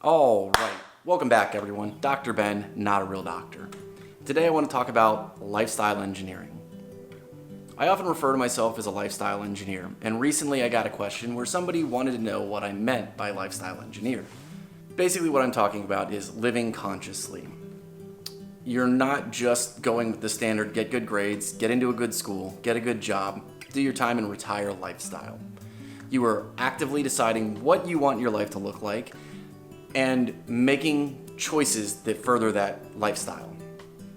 All right, welcome back everyone. Dr. Ben, not a real doctor. Today I want to talk about lifestyle engineering. I often refer to myself as a lifestyle engineer, and recently I got a question where somebody wanted to know what I meant by lifestyle engineer. Basically what I'm talking about is living consciously. You're not just going with the standard get good grades, get into a good school, get a good job, do your time and retire lifestyle. You are actively deciding what you want your life to look like and making choices that further that lifestyle.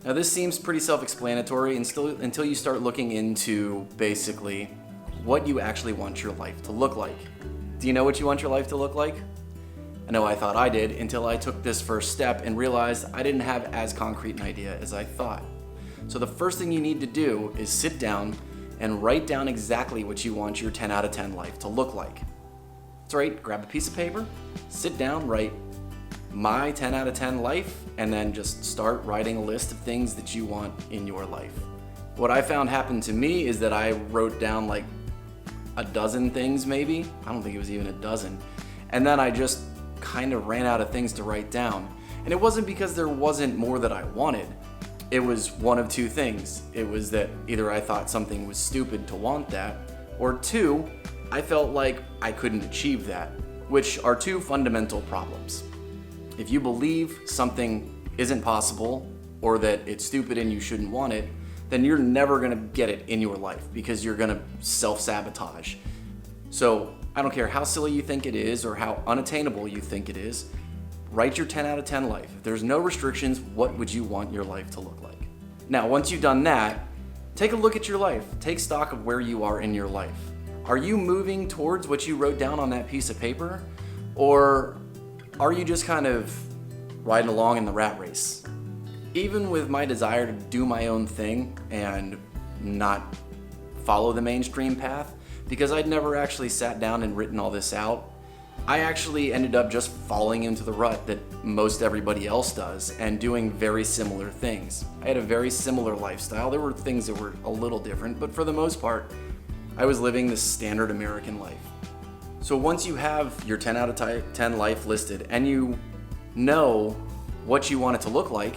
Now this seems pretty self-explanatory until you start looking into basically what you actually want your life to look like. Do you know what you want your life to look like? I know I thought I did until I took this first step and realized I didn't have as concrete an idea as I thought. So the first thing you need to do is sit down and write down exactly what you want your 10 out of 10 life to look like. That's right, grab a piece of paper, sit down, write my 10 out of 10 life, and then just start writing a list of things that you want in your life. What I found happened to me is that I wrote down like a dozen things maybe. I don't think it was even a dozen. And then I just kind of ran out of things to write down. And it wasn't because there wasn't more that I wanted. It was one of two things. It was that either I thought something was stupid to want that, or two, I felt like I couldn't achieve that, which are two fundamental problems. If you believe something isn't possible or that it's stupid and you shouldn't want it, then you're never gonna get it in your life because you're gonna self-sabotage. So I don't care how silly you think it is or how unattainable you think it is, write your 10 out of 10 life. If there's no restrictions, what would you want your life to look like? Now, once you've done that, take a look at your life. Take stock of where you are in your life. Are you moving towards what you wrote down on that piece of paper? Or are you just kind of riding along in the rat race? Even with my desire to do my own thing and not follow the mainstream path, because I'd never actually sat down and written all this out, I actually ended up just falling into the rut that most everybody else does and doing very similar things. I had a very similar lifestyle. There were things that were a little different, but for the most part, I was living the standard American life. So once you have your 10 out of 10 life listed and you know what you want it to look like,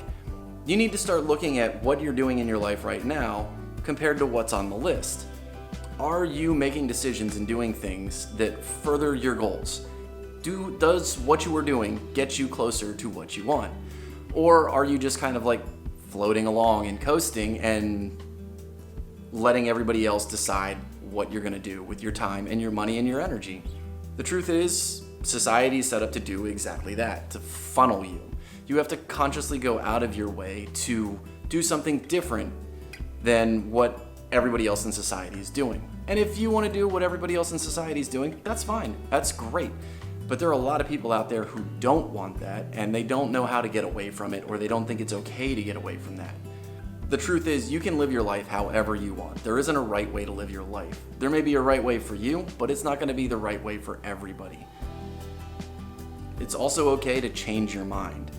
you need to start looking at what you're doing in your life right now compared to what's on the list. Are you making decisions and doing things that further your goals? Does what you were doing get you closer to what you want? Or are you just kind of like floating along and coasting and letting everybody else decide what you're gonna do with your time and your money and your energy? The truth is, society is set up to do exactly that, to funnel you. You have to consciously go out of your way to do something different than what everybody else in society is doing. And if you want to do what everybody else in society is doing, that's fine, that's great. But there are a lot of people out there who don't want that, and they don't know how to get away from it, or they don't think it's okay to get away from that. The truth is, you can live your life however you want. There isn't a right way to live your life. There may be a right way for you, but it's not going to be the right way for everybody. It's also okay to change your mind.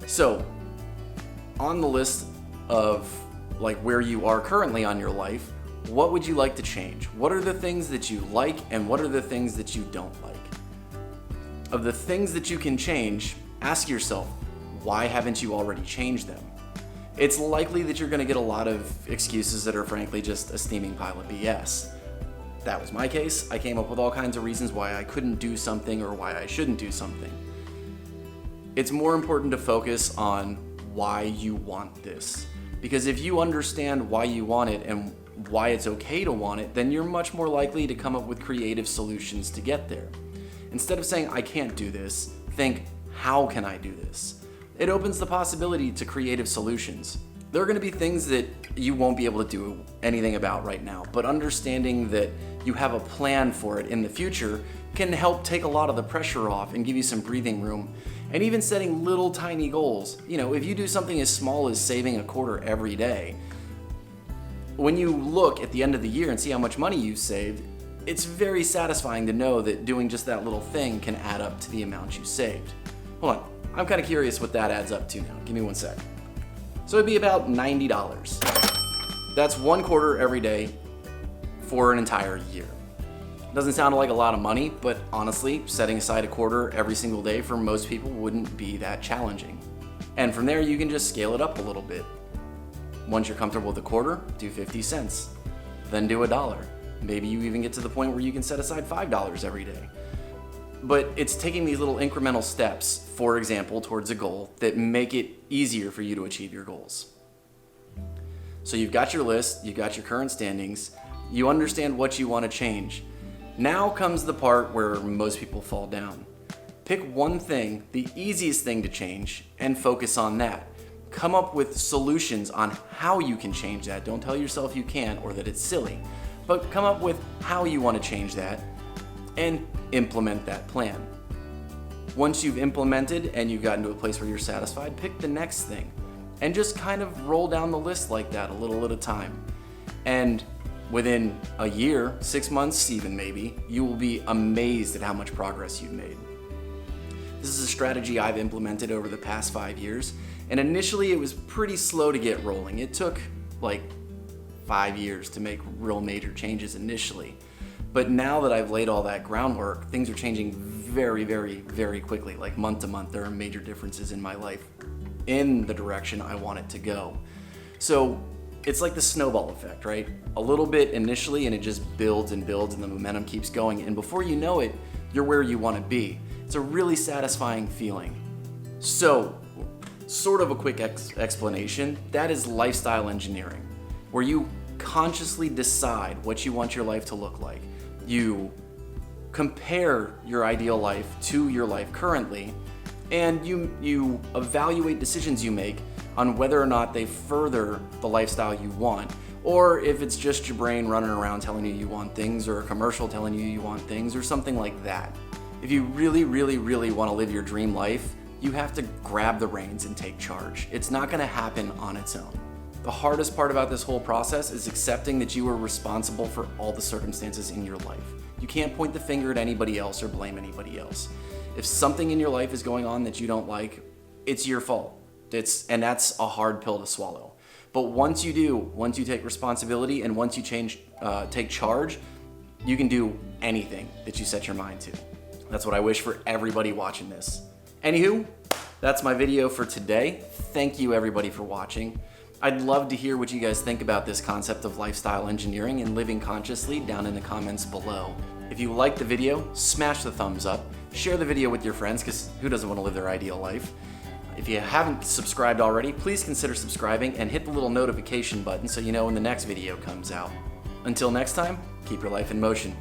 So, on the list of like where you are currently on your life, what would you like to change? What are the things that you like and what are the things that you don't like? Of the things that you can change, ask yourself, why haven't you already changed them? It's likely that you're gonna get a lot of excuses that are frankly just a steaming pile of BS. That was my case. I came up with all kinds of reasons why I couldn't do something or why I shouldn't do something. It's more important to focus on why you want this. Because if you understand why you want it and why it's okay to want it, then you're much more likely to come up with creative solutions to get there. Instead of saying, I can't do this, think, how can I do this? It opens the possibility to creative solutions. There are going to be things that you won't be able to do anything about right now, but understanding that you have a plan for it in the future can help take a lot of the pressure off and give you some breathing room. And even setting little tiny goals. You know, if you do something as small as saving a quarter every day, when you look at the end of the year and see how much money you've saved, it's very satisfying to know that doing just that little thing can add up to the amount you saved. Hold on, I'm kind of curious what that adds up to now. Give me one sec. So it'd be about $90. That's one quarter every day for an entire year. Doesn't sound like a lot of money, but honestly, setting aside a quarter every single day for most people wouldn't be that challenging. And from there, you can just scale it up a little bit. Once you're comfortable with a quarter, do 50 cents, then do $1. Maybe you even get to the point where you can set aside $5 every day. But it's taking these little incremental steps, for example, towards a goal that make it easier for you to achieve your goals. So you've got your list, you've got your current standings, you understand what you want to change. Now comes the part where most people fall down. Pick one thing, the easiest thing to change, and focus on that. Come up with solutions on how you can change that. Don't tell yourself you can't or that it's silly, but come up with how you want to change that and implement that plan. Once you've implemented and you've gotten to a place where you're satisfied, pick the next thing and just kind of roll down the list like that a little at a time. And within a year, 6 months even maybe, you will be amazed at how much progress you've made. This is a strategy I've implemented over the past 5 years, and initially it was pretty slow to get rolling. It took like 5 years to make real major changes initially. But now that I've laid all that groundwork, things are changing very, very, very quickly. Like month to month, there are major differences in my life in the direction I want it to go. So it's like the snowball effect, right? A little bit initially and it just builds and builds and the momentum keeps going. And before you know it, you're where you want to be. It's a really satisfying feeling. So, sort of a quick explanation, that is lifestyle engineering, where you consciously decide what you want your life to look like. You compare your ideal life to your life currently, and you evaluate decisions you make on whether or not they further the lifestyle you want, or if it's just your brain running around telling you want things, or a commercial telling you want things, or something like that. If you really, really, really want to live your dream life, you have to grab the reins and take charge. It's not going to happen on its own. The hardest part about this whole process is accepting that you are responsible for all the circumstances in your life. You can't point the finger at anybody else or blame anybody else. If something in your life is going on that you don't like, it's your fault. And that's a hard pill to swallow. But once you do, once you take responsibility and once you take charge, you can do anything that you set your mind to. That's what I wish for everybody watching this. Anywho, that's my video for today. Thank you everybody for watching. I'd love to hear what you guys think about this concept of lifestyle engineering and living consciously down in the comments below. If you liked the video, smash the thumbs up, share the video with your friends, because who doesn't want to live their ideal life? If you haven't subscribed already, please consider subscribing and hit the little notification button so you know when the next video comes out. Until next time, keep your life in motion.